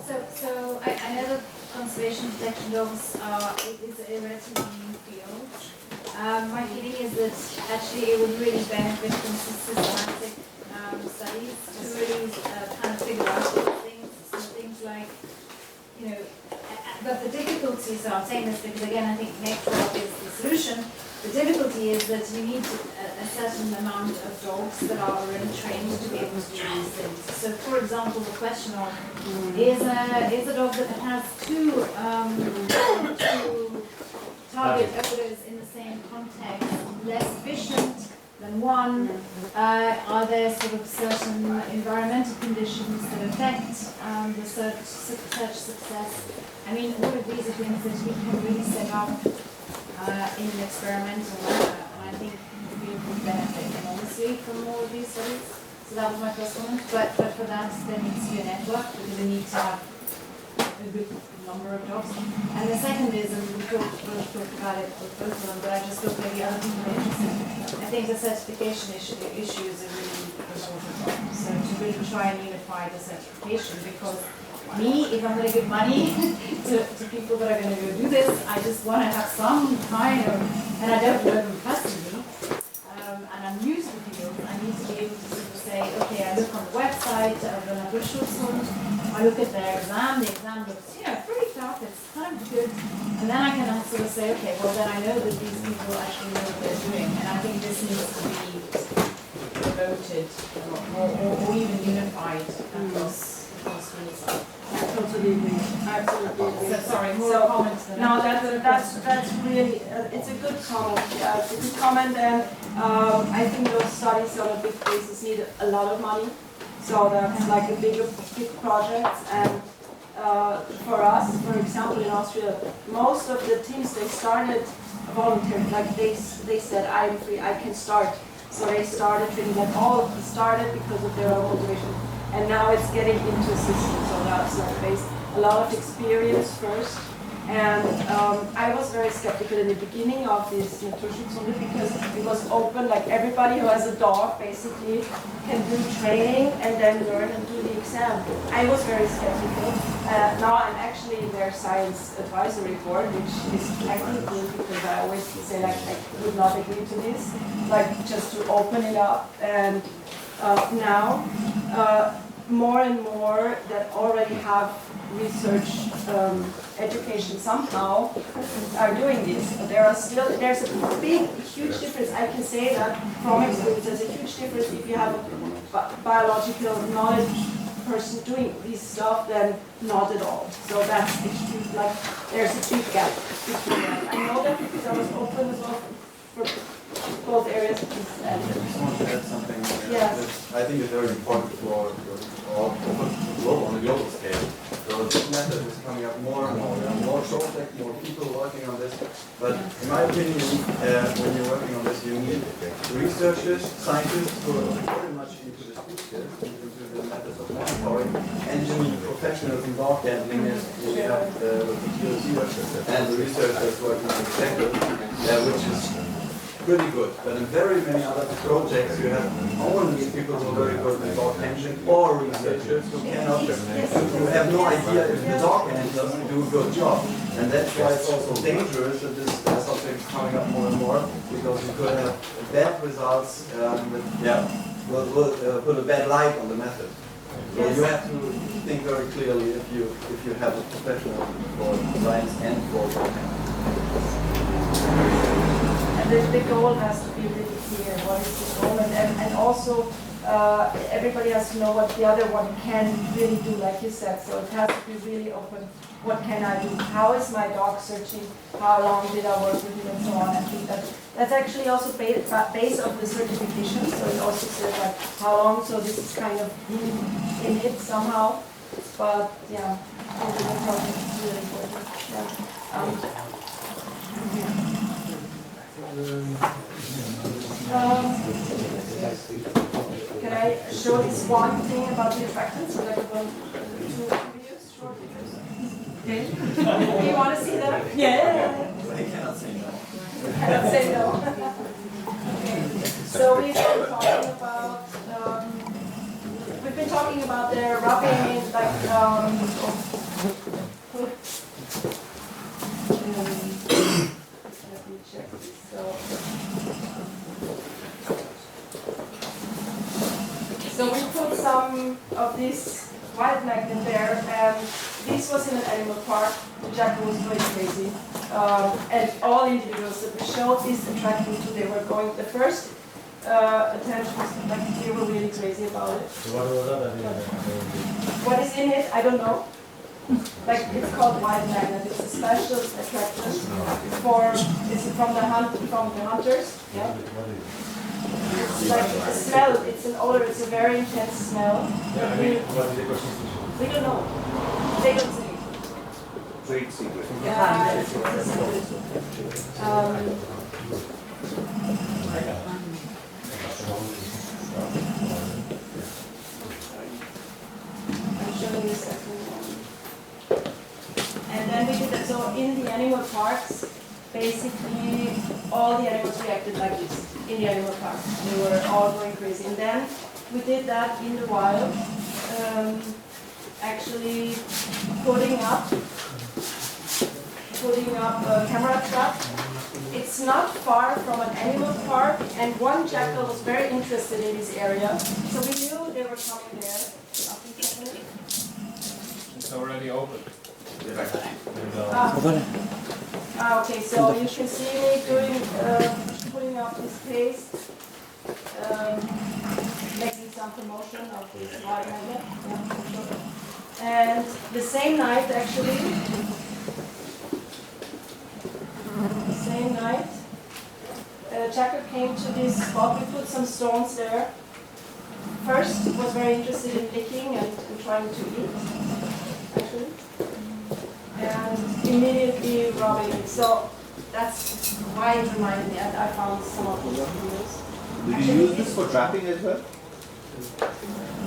So I know that conservation protection dogs is a relatively new field. My feeling is that actually it would really benefit from systematic studies to really kind of figure out these things. So things like, but the difficulty, so I'm saying this because again I think network is the solution. The difficulty is that you need a certain amount of dogs that are already trained to be able to do these things. So for example, the question of is a dog that has two target odors in the same context less efficient than one? Are there sort of certain environmental conditions that affect the search success? I mean, all of these are things that we can really set up in an experimental manner, and I think we would benefit enormously from more of these studies. So that was my first one. But for that, there needs to be a network because we need to have a good number of dogs. And the second is, and we talked about it with both of them, but I just thought maybe other people are interested. I think the certification issue is a really important one. So to really try and unify the certification, because me, if I'm going to give money to people that are going to go do this, I just want to have some kind of, and I don't know them personally, and I'm new to the field, I need to be able to sort of say, okay, I look on the website of the Naturschutzbund, I look at their exam, the exam looks, pretty tough, it's kind of good, and then I can sort of say, okay, well then I know that these people actually know what they're doing, and I think this needs to be devoted or even unified across fields. I totally agree. So, sorry, more comments than no, that's really it's a good comment. Yeah, it's a good comment, and I think those studies on a big basis need a lot of money. So that's like a big project. And for us, for example, in Austria, most of the teams they started volunteering. Like they said, I'm free, I can start. So they started really like all started because of their own motivation. And now it's getting into a system, so that's based a lot of experience first. And I was very skeptical in the beginning of this Naturschutzbund because it was open, like everybody who has a dog basically can do training and then learn and do the exam. I was very skeptical. Now I'm actually in their science advisory board, which is technically because I always say like I would not agree to this, like just to open it up. And now more and more that already have research education somehow are doing this. There's a big, huge difference. I can say that from experience, there's a huge difference if you have a biological knowledge person doing this stuff than not at all. So that's a huge, like, there's a big gap between that. I know that because I was open as well for both areas. I just want to add something. Yes. I think it's very important for on a global scale. So this method is coming up more and more. There are more projects, more people working on this. But in my opinion, when you're working on this, you need researchers, scientists who are very much into the speech skills, into the methods of monitoring, and you need professionals in dog handling. We have the PhD and the researchers working on the JACKAL, which is pretty good, but in very many other projects you have only people who are very good with dog handling or researchers who cannot, who have no idea if the dog handlers do a good job. And that's why it's also dangerous that this subject is coming up more and more, because you could have bad results that will put a bad light on the method. So you have to think very clearly if you have a professional for science and for dog handling. The goal has to be really clear. What is the goal? And also, everybody has to know what the other one can really do, like you said. So it has to be really open. What can I do? How is my dog searching? How long did I work with him, and so on? I think that's actually also base of the certification. So it also says like how long. So this is kind of in it somehow. But yeah, the project is really important. Yeah. Can I show this one thing about the attractants? So like one, two videos, short videos. Okay. You want to see them? Yeah. I cannot say no. You cannot say no. Okay. So we've been talking about the rubbing, like So we put some of this white magnet there, and this was in an animal park. The jackal was going crazy, and all individuals that we showed this attracting to, they were going. The first attention was like they were really crazy about it. What is in it? I don't know. Like it's called white magnet. It's a special attraction for. It's from the hunters. Yeah. It's like a smell. It's an odor. It's a very intense smell. We don't know. They don't say. Trade secret. Yeah, it's a secret. I'm showing you a second one. And then we did that. So in the animal parks, basically all the animals reacted like this in the animal park. They were all going crazy. And then we did that in the wild, actually putting up a camera trap. It's not far from an animal park, and one jackal was very interested in this area, so we knew they were coming there. It's already open. Okay, so you can see me doing, putting up this paste, making some promotion of this white magnet. And the same night, actually, jackal came to this spot. We put some stones there. First, was very interested in licking and trying to eat, actually. And immediately robbing it. So that's why it reminded me. I found some of these videos. Did you use this for trapping as well?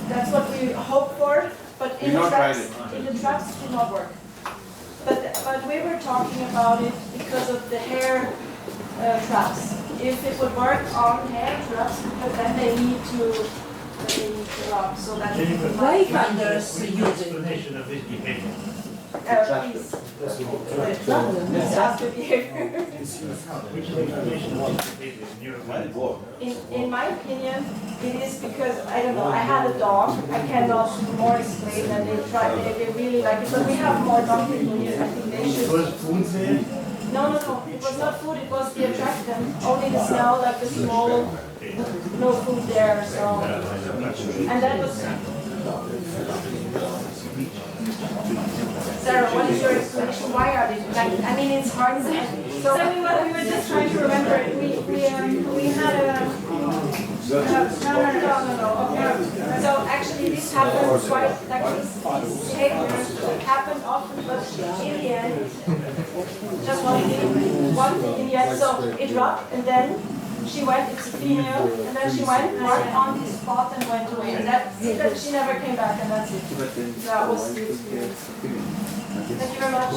That's what we hope for, but in the traps did not work. But we were talking about it because of the hair traps. If it would work on hair traps, but then they need to rub. So that Why hunters use it? Explanation of his behavior. please. It's after behavior. Which explanation of his behavior in your opinion? In my opinion, it is because, I don't know, I had a dog. I cannot more explain that they really like it. But we have more dog people here. I think they should. Was food there? No. It was not food. It was the attraction. Only the smell, like the small, no food there. So, and that was. Sarah, what is your explanation? Why are they like? I mean, it's hard. So we were just trying to remember. We had a. No. Okay. So actually, this happens quite like this behavior happened often, but in the end, just one thing in the end. So it dropped, and then she went. It's a female, and then she went right on the spot and went away. And that she never came back, and that's it. That was the experience. Thank you very much.